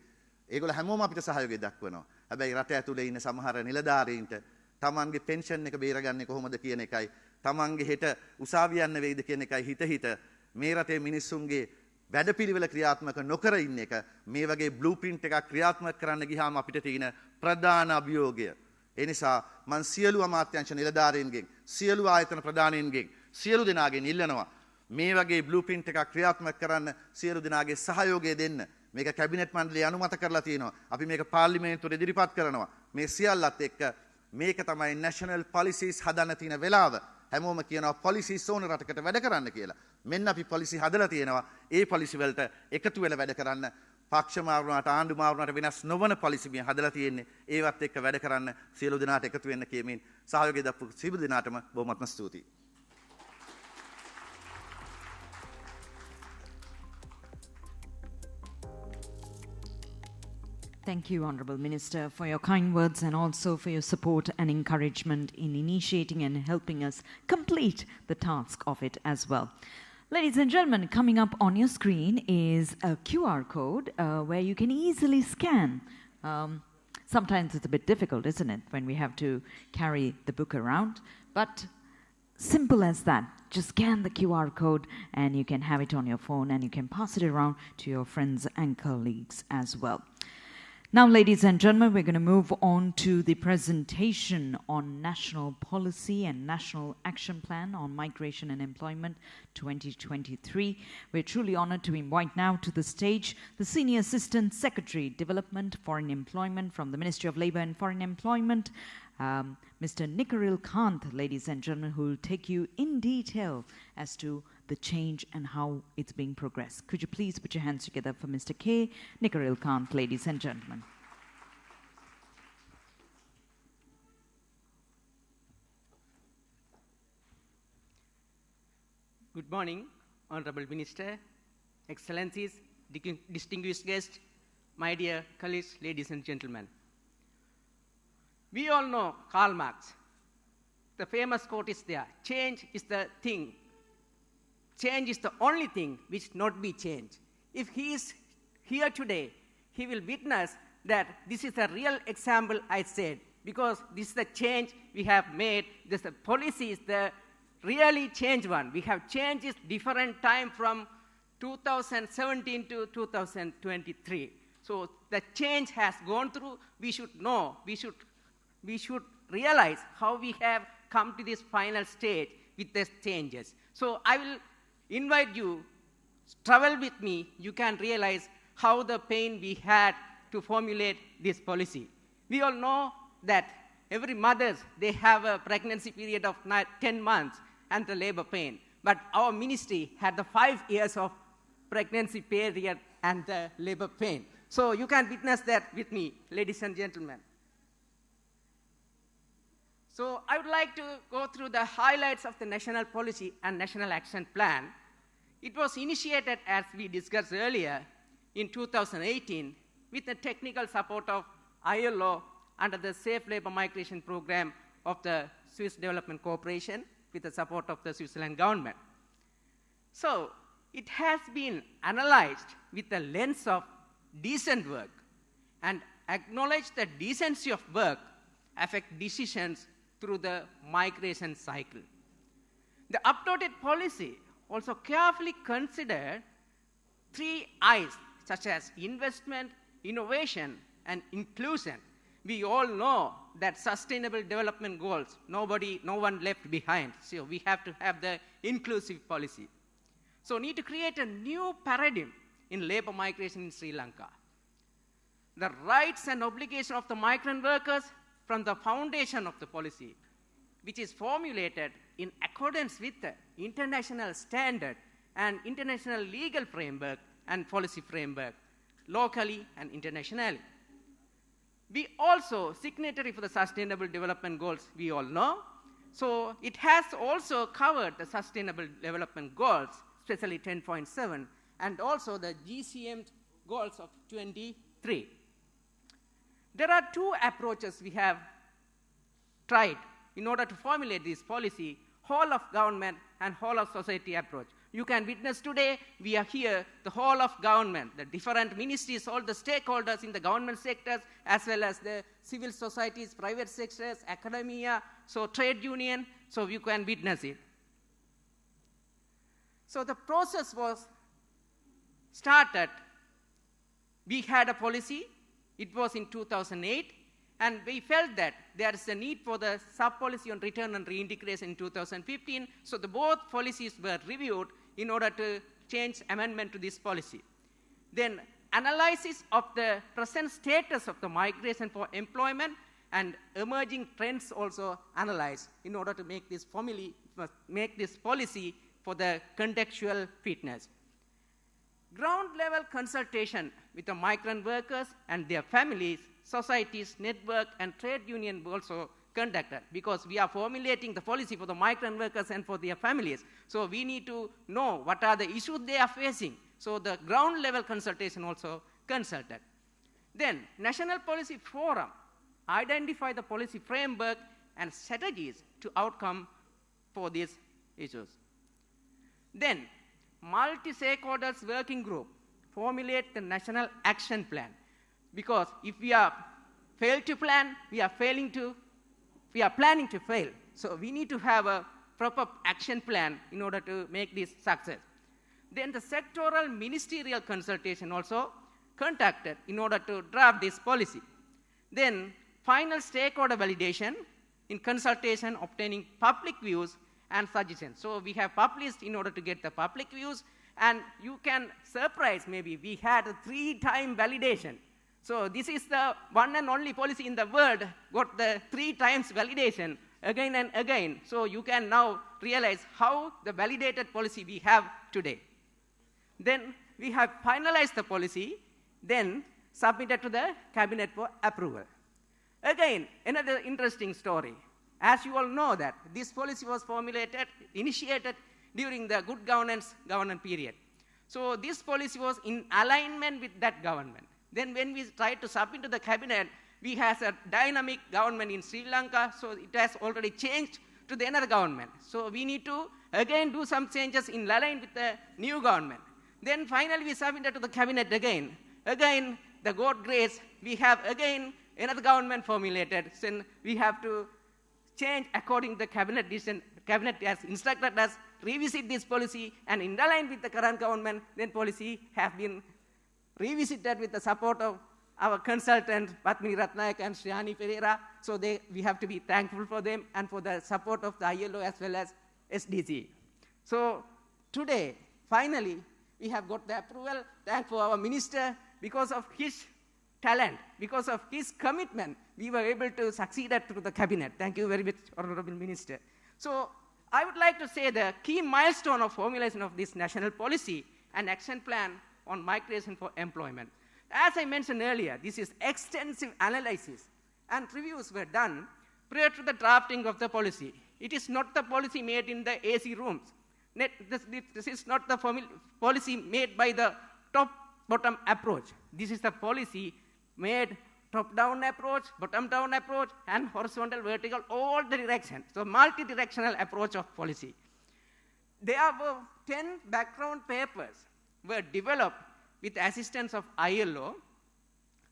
ඒගොල්ලෝ හැමෝම අපිට සහයෝගය දක්වනවා. හැබැයි රට ඇතුලේ ඉන්න සමහර නිලධාරීන්ට තමන්ගේ පෙන්ෂන් එක බේරගන්නේ කොහොමද කියන එකයි, තමන්ගේ හෙට උසාවිය යන්න වෙයිද කියන එකයි හිත මේ රටේ මිනිස්සුන්ගේ වැඩපිළිවෙල ක්‍රියාත්මක නොකර ඉන්න එක මේ වගේ බ්ලූප්‍රින්ට් එකක් ක්‍රියාත්මක කරන්න ගියාම අපිට තියෙන ප්‍රධාන අභියෝගය. ඒ නිසා මම සියලු අමාත්‍යාංශ නිලධාරීන්ගෙන්, සියලු ආයතන ප්‍රධානීන්ගෙන්, සියලු දෙනාගෙන් ඉල්ලනවා මේ වගේ බ්ලූප්‍රින්ට් එකක් ක්‍රියාත්මක කරන්න සියලු දෙනාගේ සහයෝගය දෙන්න. මේක කැබිනට් මණ්ඩලය අනුමත කරලා තියෙනවා. අපි මේක පාර්ලිමේන්තුවට ඉදිරිපත් කරනවා. මේ සියල්ලත් එක්ක මේක තමයි නැෂනල් පොලිසිස් හදන්න තියෙන වෙලාව. හැමෝම කියනවා පොලිසිස් ඕන රටකට වැඩ කරන්න කියලා. මෙන්න අපි පොලිසි හදලා තියෙනවා. ඒ පොලිසි වලට එකතු වෙලා වැඩ කරන්න. පක්ෂ මාරුණාට ආණ්ඩු මාරුණාට වෙනස් නොවන පොලිසි මේ හදලා තියෙන්නේ. ඒවත් එක්ක වැඩ කරන්න සියලු දෙනාට එකතු වෙන්න කියමින් සහයෝගය දක්වපු සියලු දෙනාටම බොහොමත්ම ස්තුතියි. Thank you, Honourable Minister, for your kind words and also for your support and encouragement in initiating and helping us complete the task of it as well. Ladies and gentlemen, coming up on your screen is a QR code where you can easily scan. Sometimes it's a bit difficult, isn't it, when we have to carry the book around? But simple as that. Just scan the QR code and you can have it on your phone and you can pass it around to your friends and colleagues as well. Now, ladies and gentlemen, we're going to move on to the presentation on National Policy and National Action Plan on Migration and Employment 2023. We're truly honored to invite now to the stage the Senior Assistant Secretary, Development, Foreign Employment from the Ministry of Labour and Foreign Employment, Mr. Nikaril Kant, ladies and gentlemen, who will take you in detail as to the change and how it's being progressed. Could you please put your hands together for Mr. K. Nikaril Kant, ladies and gentlemen. Good morning, Honorable Minister, Excellencies, distinguished guests, my dear colleagues, ladies and gentlemen. We all know Karl Marx. The famous quote is there, change is the thing. Change is the only thing which not be changed. If he is here today, he will witness that this is a real example I said, because this is the change we have made. This the policy is the really changed one. We have changed it different time from 2017 to 2023. So the change has gone through. We should know, we should realize how we have come to this final stage with these changes. So I will invite you, travel with me, you can realize how the pain we had to formulate this policy. We all know that every mother, they have a pregnancy period of 10 months and the labor pain. But our ministry had the 5 years of pregnancy period and the labor pain. So you can witness that with me, ladies and gentlemen. So I would like to go through the highlights of the National Policy and National Action Plan. It was initiated, as we discussed earlier, in 2018 with the technical support of ILO under the Safe Labour Migration Program of the Swiss Development Corporation with the support of the Switzerland government. So it has been analyzed with the lens of decent work and acknowledge that decency of work affect decisions through the migration cycle. The updated policy also carefully considered 3 I's, such as investment, innovation, and inclusion. We all know that sustainable development goals, no one left behind. So we have to have the inclusive policy. So need to create a new paradigm in labor migration in Sri Lanka. The rights and obligations of the migrant workers from the foundation of the policy, which is formulated in accordance with the international standard and international legal framework and policy framework, locally and internationally. We also signatory for the Sustainable Development Goals, we all know. So it has also covered the Sustainable Development Goals, especially 10.7, and also the GCM goals of 23. There are 2 approaches we have tried in order to formulate this policy, whole of government and whole of society approach. you can witness today, we are here, the whole of government, the different ministries, all the stakeholders in the government sectors, as well as the civil societies, private sectors, academia, so trade union, so you can witness it. So the process was started. We had a policy. It was in 2008. And we felt that there is a need for the sub-policy on return and reintegration in 2015. So both policies were reviewed in order to change amendment to this policy. Then analysis of the present status of the migration for employment and emerging trends also analyzed in order to make this policy for the contextual fitness. Ground-level consultation with the migrant workers and their families, societies, network, and trade union were also conducted, because we are formulating the policy for the migrant workers and for their families. So we need to know what are the issues they are facing. So the ground-level consultation also consulted. Then National Policy Forum identified the policy framework and strategies to outcome for these issues. Then multi-stakeholders working group formulate the national action plan. Because if we are failed to plan, we are planning to fail. So we need to have a proper action plan in order to make this success. Then the sectoral ministerial consultation also conducted in order to draft this policy. Then final stakeholder validation in consultation, obtaining public views and suggestions. So we have published in order to get the public views, and you can surprise, maybe we had a 3-time validation. So this is the one and only policy in the world got the 3 times validation again and again. So you can now realize how the validated policy we have today. Then we have finalized the policy, then submitted to the cabinet for approval. Again, another interesting story. As you all know that this policy was initiated during the good governance period. So this policy was in alignment with that government. Then when we tried to submit to the cabinet, we have a dynamic government in Sri Lanka, so it has already changed to the another government. So we need to again do some changes in line with the new government. Then finally we submitted to the cabinet again. Again, the God grace, we have again another government formulated. So we have to change according to the cabinet decision. Cabinet has instructed us revisit this policy, and in line with the current government, then policy has been revisited with the support of our consultant, Patmini Ratnayak and Sriani Pereira. So we have to be thankful for them and for the support of the ILO as well as SDG. So today, finally, we have got the approval. Thank for our minister. Because of his talent, because of his commitment, we were able to succeed through the cabinet. Thank you very much, Honorable Minister. So I would like to say the key milestone of formulation of this national policy and action plan on migration for employment. As I mentioned earlier, this is extensive analysis and reviews were done prior to the drafting of the policy. It is not the policy made in the AC rooms. This is not the policy made by the top-bottom approach. This is the policy made top-down approach, bottom-down approach, and horizontal, vertical, all the directions. So multi-directional approach of policy. There were 10 background papers were developed with the assistance of ILO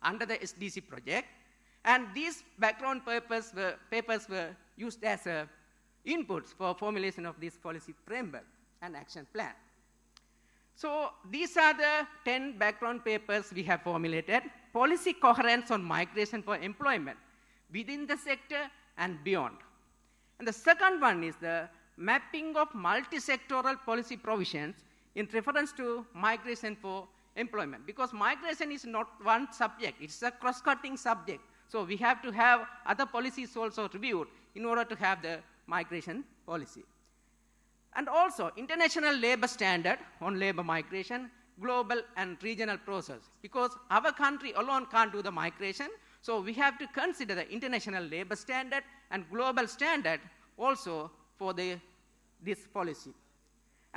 under the SDC project, and these background papers were used as inputs for formulation of this policy framework and action plan. So these are the 10 background papers we have formulated. Policy coherence on migration for employment within the sector and beyond. And the second one is the mapping of multi-sectoral policy provisions in reference to migration for employment. Because migration is not one subject, it's a cross-cutting subject. So we have to have other policies also reviewed in order to have the migration policy. And also international labor standard on labor migration, global and regional process. Because our country alone can't do the migration, so we have to consider the international labor standard and global standard also for this policy.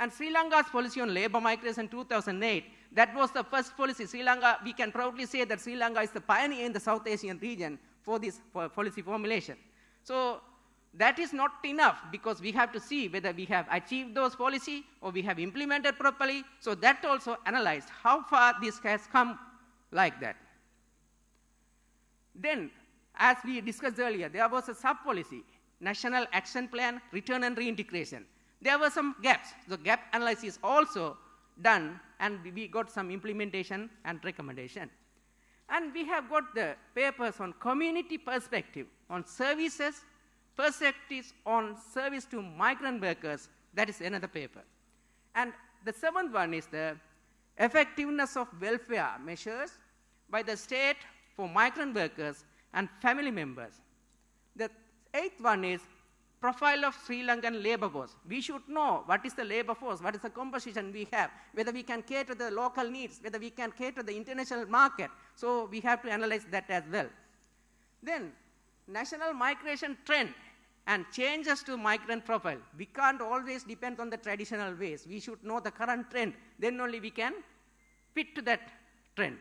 And Sri Lanka's policy on labor migration 2008, that was the first policy. Sri Lanka, we can proudly say that Sri Lanka is the pioneer in the South Asian region for this policy formulation. So that is not enough because we have to see whether we have achieved those policies or we have implemented properly. So that also analyzed how far this has come like that. Then, as we discussed earlier, there was a sub-policy, National Action Plan, Return and Reintegration. There were some gaps. The gap analysis also done, and we got some implementation and recommendation. And we have got the papers on community perspective, on services, perspectives on service to migrant workers. That is another paper. And the seventh one is the effectiveness of welfare measures by the state for migrant workers and family members. The eighth one is profile of Sri Lankan labor force. We should know what is the labor force, what is the composition we have, whether we can cater the local needs, whether we can cater the international market. So we have to analyze that as well. Then national migration trend and changes to migrant profile. We can't always depend on the traditional ways. We should know the current trend. Then only we can fit to that trend.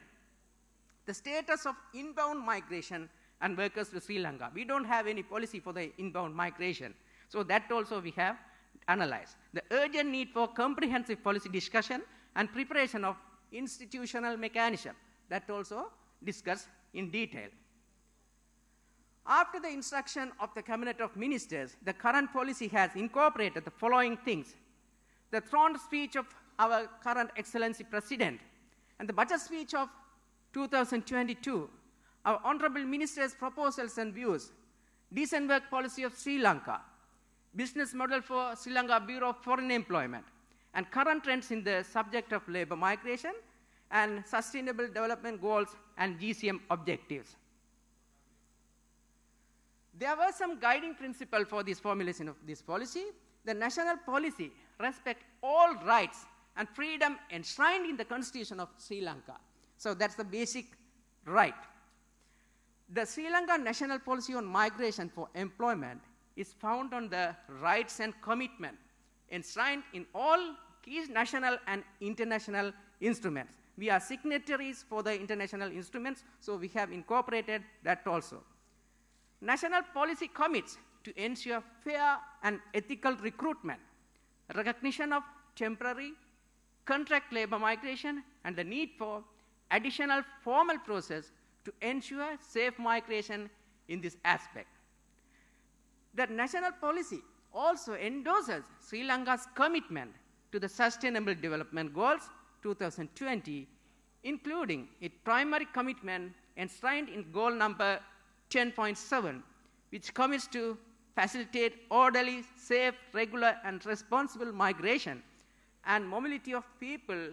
The status of inbound migration and workers to Sri Lanka. We don't have any policy for the inbound migration. So that also we have analyzed. The urgent need for comprehensive policy discussion and preparation of institutional mechanism. That also discussed in detail. After the instruction of the Cabinet of Ministers, the current policy has incorporated the following things. The throne speech of our current Excellency President and the budget speech of 2022, our Honorable Minister's proposals and views, decent work policy of Sri Lanka, business model for Sri Lanka Bureau of Foreign Employment, and current trends in the subject of labor migration and sustainable development goals and GCM objectives. There were some guiding principles for this formulation of this policy. The national policy respects all rights and freedom enshrined in the Constitution of Sri Lanka. So that's the basic right. The Sri Lanka national policy on migration for employment is found on the rights and commitment enshrined in all key national and international instruments. We are signatories for the international instruments, so we have incorporated that also. National policy commits to ensure fair and ethical recruitment, recognition of temporary contract labor migration, and the need for additional formal process to ensure safe migration in this aspect. The national policy also endorses Sri Lanka's commitment to the Sustainable Development Goals 2020, including its primary commitment enshrined in goal number 10.7, which commits to facilitate orderly, safe, regular, and responsible migration and mobility of people,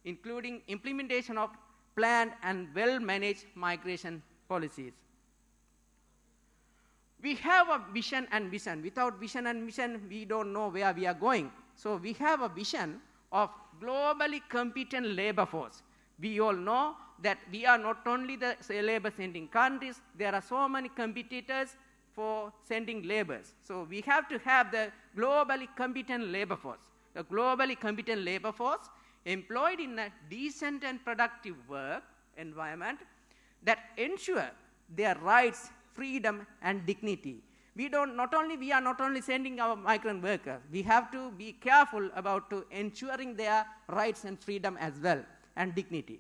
including implementation of planned and well-managed migration policies. We have a vision and mission. Without vision and mission, we don't know where we are going. So we have a vision of globally competent labor force. We all know that we are not only the labor sending countries, there are so many competitors for sending laborers. So we have to have the globally competent labor force. The globally competent labor force employed in a decent and productive work environment that ensure their rights, freedom, and dignity. We are not only sending our migrant workers, we have to be careful about ensuring their rights and freedom as well, and dignity,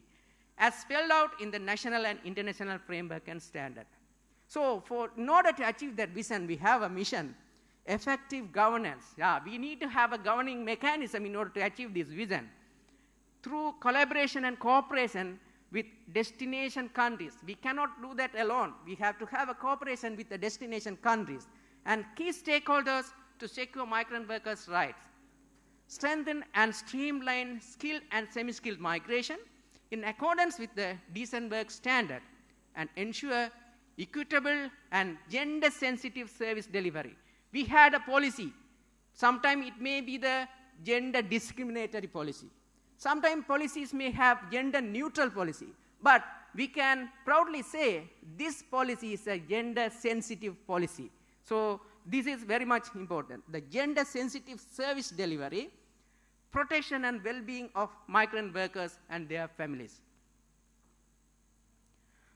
as spelled out in the national and international framework and standard. So in order to achieve that vision, we have a mission, effective governance. Yeah, we need to have a governing mechanism in order to achieve this vision. Through collaboration and cooperation with destination countries. We cannot do that alone. We have to have a cooperation with the destination countries and key stakeholders to secure migrant workers' rights. Strengthen and streamline skilled and semi-skilled migration in accordance with the decent work standard and ensure equitable and gender-sensitive service delivery. We had a policy. Sometimes it may be the gender discriminatory policy. Sometimes policies may have gender-neutral policy, but we can proudly say this policy is a gender-sensitive policy. So this is very much important. The gender-sensitive service delivery, protection and well-being of migrant workers and their families.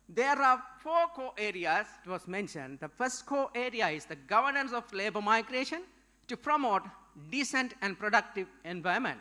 There are 4 core areas, it was mentioned. The first core area is the governance of labor migration to promote decent and productive environment.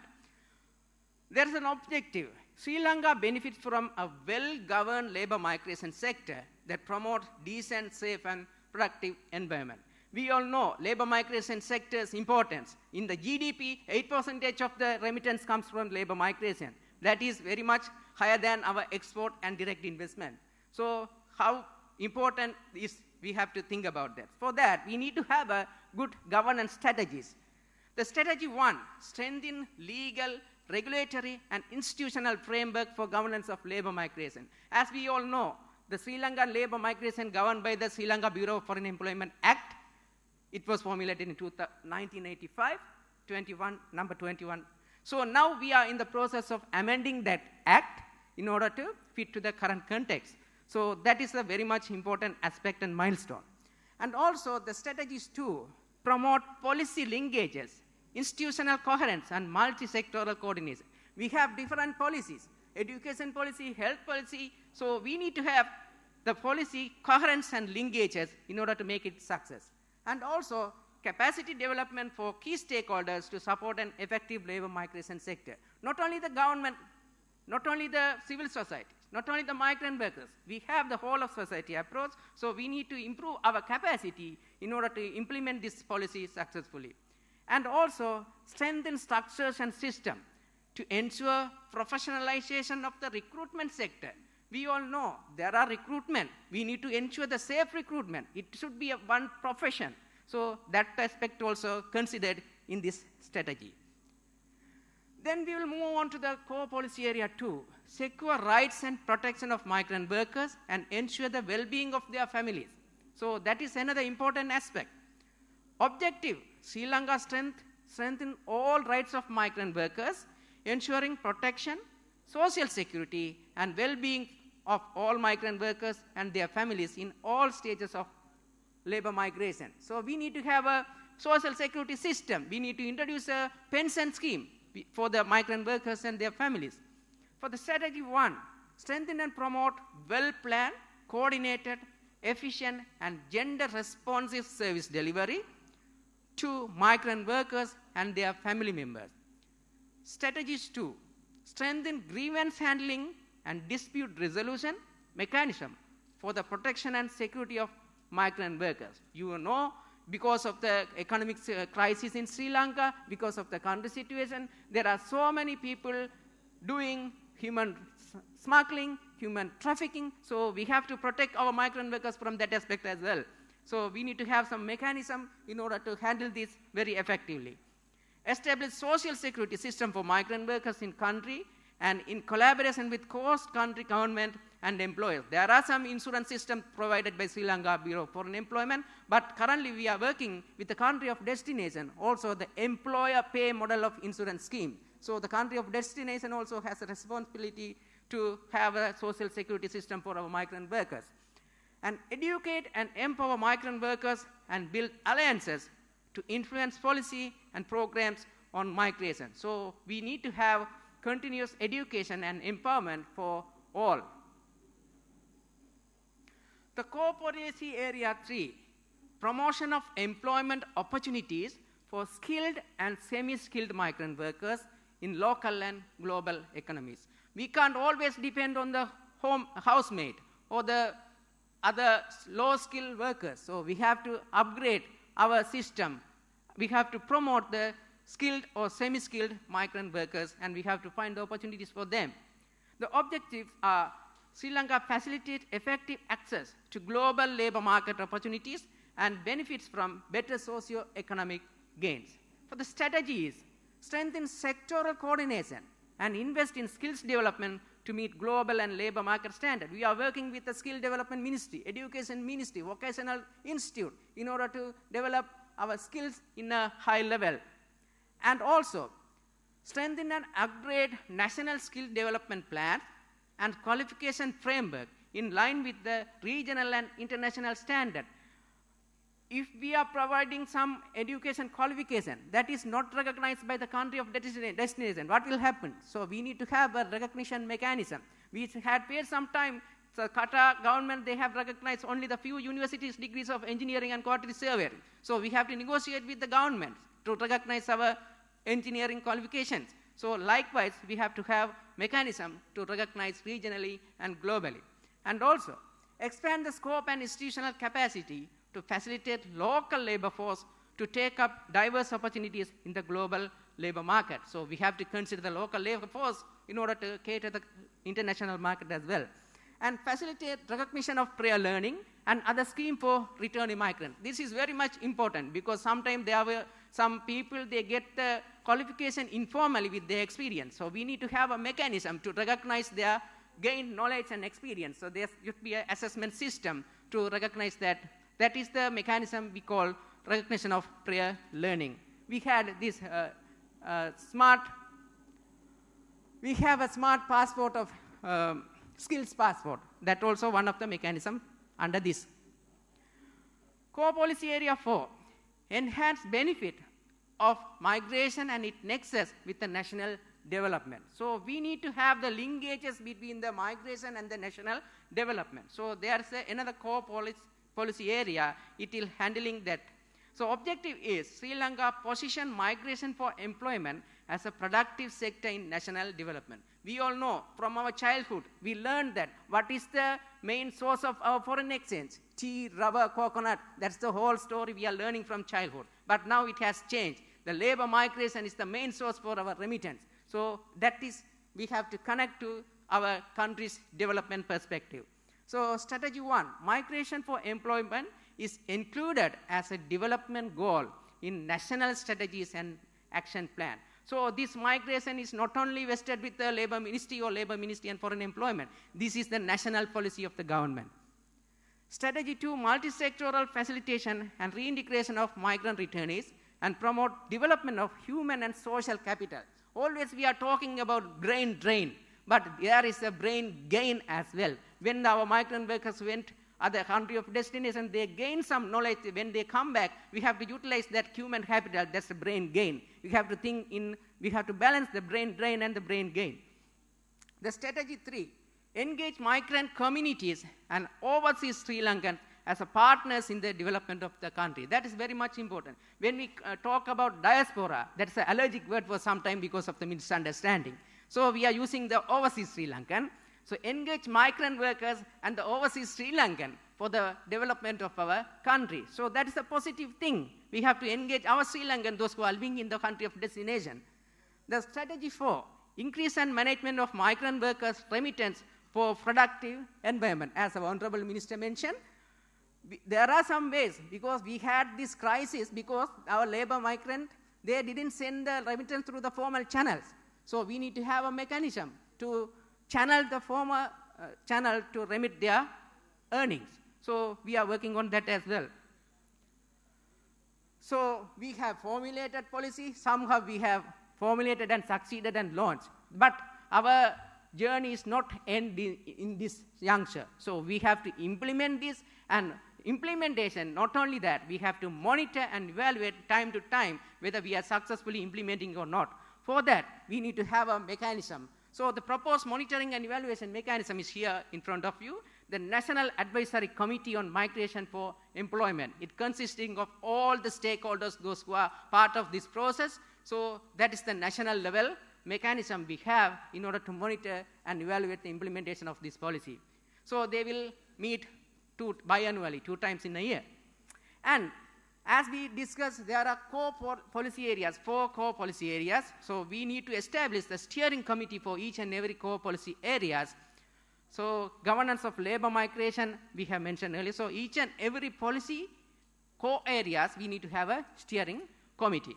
There is an objective. Sri Lanka benefits from a well-governed labor migration sector that promotes decent, safe, and productive environment. We all know labor migration sector's importance. In the GDP, 8% of the remittance comes from labor migration. That is very much higher than our export and direct investment. So how important is we have to think about that. For that, we need to have a good governance strategies. The strategy 1, strengthen legal, regulatory, and institutional framework for governance of labor migration. As we all know, the Sri Lankan labor migration governed by the Sri Lanka Bureau of Foreign Employment Act. It was formulated in 1985, number 21. So now we are in the process of amending that act in order to fit to the current context. So that is a very much important aspect and milestone. And also the strategies 2, promote policy linkages, institutional coherence, and multi-sectoral coordination. We have different policies, education policy, health policy, so we need to have the policy coherence and linkages in order to make it success. And also capacity development for key stakeholders to support an effective labor migration sector. Not only the government, not only the civil society, not only the migrant workers, we have the whole of society approach, so we need to improve our capacity in order to implement this policy successfully. And also strengthen structures and systems to ensure professionalization of the recruitment sector. We all know there are recruitment. We need to ensure the safe recruitment. It should be one profession. So that aspect also considered in this strategy. Then we will move on to the core policy area 2, secure rights and protection of migrant workers and ensure the well-being of their families. So that is another important aspect. Objective, Sri Lanka strengthen all rights of migrant workers, ensuring protection, social security, and well-being of all migrant workers and their families in all stages of labor migration. So we need to have a social security system. We need to introduce a pension scheme for the migrant workers and their families. For the strategy 1, strengthen and promote well-planned, coordinated, efficient, and gender-responsive service delivery to migrant workers and their family members. Strategies 2, strengthen grievance handling and dispute resolution mechanism for the protection and security of migrant workers. You know, because of the economic crisis in Sri Lanka, because of the country situation, there are so many people doing human smuggling, human trafficking, so we have to protect our migrant workers from that aspect as well. So we need to have some mechanism in order to handle this very effectively. Establish social security system for migrant workers in country and in collaboration with host country government and employers. There are some insurance systems provided by Sri Lanka Bureau of Foreign Employment, but currently we are working with the country of destination, also the employer pay model of insurance scheme. So the country of destination also has a responsibility to have a social security system for our migrant workers. And educate and empower migrant workers and build alliances to influence policy and programs on migration. So we need to have continuous education and empowerment for all. The core policy area 3, promotion of employment opportunities for skilled and semi-skilled migrant workers in local and global economies. We can't always depend on the housemaid or the other low-skilled workers. So we have to upgrade our system. We have to promote the skilled or semi-skilled migrant workers, and we have to find the opportunities for them. The objectives are Sri Lanka facilitate effective access to global labor market opportunities and benefits from better socio-economic gains. For the strategies, strengthen sectoral coordination and invest in skills development to meet global and labor market standards. We are working with the Skill Development Ministry, Education Ministry, Vocational Institute in order to develop our skills in a high level. And also, strengthen and upgrade national skill development plans and qualification framework in line with the regional and international standard. If we are providing some education qualification that is not recognized by the country of destination, what will happen? So we need to have a recognition mechanism. We had paid some time So Qatar government, they have recognized only the few universities degrees of engineering and quantity survey. So we have to negotiate with the government to recognize our engineering qualifications. So likewise, we have to have mechanism to recognize regionally and globally. And also, expand the scope and institutional capacity to facilitate local labor force to take up diverse opportunities in the global labor market. So we have to consider the local labor force in order to cater the international market as well. And facilitate recognition of prior learning and other scheme for returning migrants. This is very much important because sometimes there are some people, they get the qualification informally with their experience. So we need to have a mechanism to recognize their gained knowledge and experience. So there should be an assessment system to recognize that. That is the mechanism we call recognition of prior learning. We had this we have a smart passport of skills passport. That also one of the mechanisms under this. Core policy area 4, enhance benefit of migration and its nexus with the national development. So we need to have the linkages between the migration and the national development. So there's another core policy area, it is handling that. So objective is Sri Lanka position migration for employment as a productive sector in national development. We all know from our childhood, we learned that what is the main source of our foreign exchange? Tea, rubber, coconut, that's the whole story we are learning from childhood. But now it has changed. The labor migration is the main source for our remittance. So that is, we have to connect to our country's development perspective. So strategy 1, migration for employment is included as a development goal in national strategies and action plan. So this migration is not only vested with the Labor Ministry or Labor Ministry and Foreign Employment. This is the national policy of the government. Strategy 2, multi-sectoral facilitation and reintegration of migrant returnees and promote development of human and social capital. Always we are talking about brain drain, but there is a brain gain as well. When our migrant workers went other country of destination, they gain some knowledge. When they come back, we have to utilize that human capital, that's the brain gain. We have to think in, we have to balance the brain drain and the brain gain. The strategy 3, engage migrant communities and overseas Sri Lankans as a partners in the development of the country. That is very much important. When we talk about diaspora, that's an allergic word for some time because of the misunderstanding. So we are using the overseas Sri Lankan. So engage migrant workers and the overseas Sri Lankan for the development of our country. So that is a positive thing. We have to engage our Sri Lankan, those who are living in the country of destination. The strategy 4, increase and management of migrant workers' remittance for productive environment. As our Honorable Minister mentioned, there are some ways, because we had this crisis because our labor migrant, they didn't send the remittance through the formal channels. So we need to have a mechanism to channel the former channel to remit their earnings. So we are working on that as well. So we have formulated policy. Somehow we have formulated and succeeded and launched. But our journey is not ending in this juncture. So we have to implement this, and implementation, not only that, we have to monitor and evaluate time to time whether we are successfully implementing or not. For that, we need to have a mechanism. So the proposed monitoring and evaluation mechanism is here in front of you. The National Advisory Committee on Migration for Employment. It consisting of all the stakeholders, those who are part of this process. So that is the national level mechanism we have in order to monitor and evaluate the implementation of this policy. So they will meet biannually, 2 times in a year. And as we discussed, there are core policy areas, 4 core policy areas. So we need to establish the steering committee for each and every core policy areas. So governance of labor migration, we have mentioned earlier. So each and every policy core areas, we need to have a steering committee.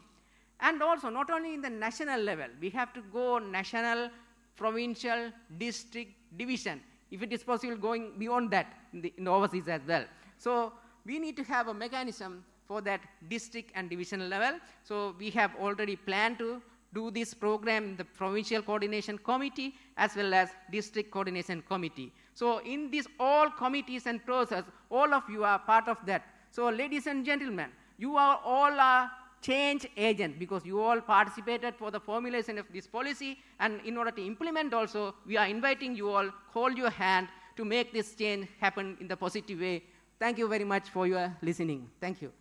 And also, not only in the national level, we have to go national, provincial, district, division. If it is possible, going beyond that in the overseas as well. So we need to have a mechanism for that district and divisional level. So we have already planned to do this program in the Provincial Coordination Committee as well as District Coordination Committee. So in these all committees and process, all of you are part of that. So ladies and gentlemen, you are all change agents because you all participated for the formulation of this policy, and in order to implement also, we are inviting you all, hold your hand to make this change happen in the positive way. Thank you very much for your listening. Thank you.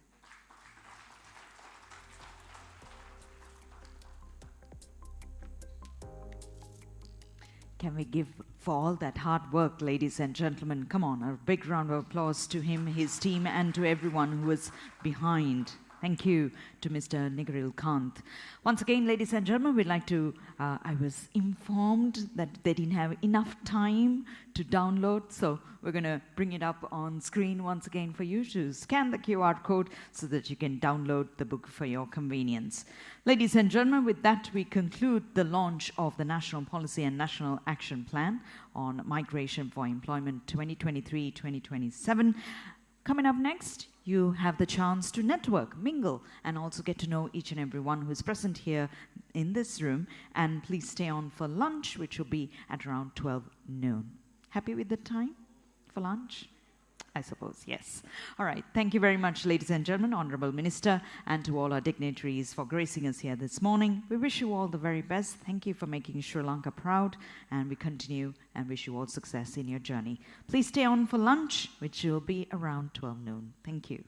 Can we give for all that hard work, ladies and gentlemen? Come on, a big round of applause to him, his team, and to everyone who was behind. Thank you to Mr. Nigaril Kant. Once again, ladies and gentlemen, we'd like to, I was informed that they didn't have enough time to download, so we're going to bring it up on screen once again for you to scan the QR code so that you can download the book for your convenience. Ladies and gentlemen, with that, we conclude the launch of the National Policy and National Action Plan on Migration for Employment 2023-2027. Coming up next, you have the chance to network, mingle, and also get to know each and every one who is present here in this room. And please stay on for lunch, which will be at around 12 noon. Happy with the time for lunch? I suppose, yes. All right. Thank you very much, ladies and gentlemen, Honorable Minister, and to all our dignitaries for gracing us here this morning. We wish you all the very best. Thank you for making Sri Lanka proud, and we continue and wish you all success in your journey. Please stay on for lunch, which will be around 12 noon. Thank you.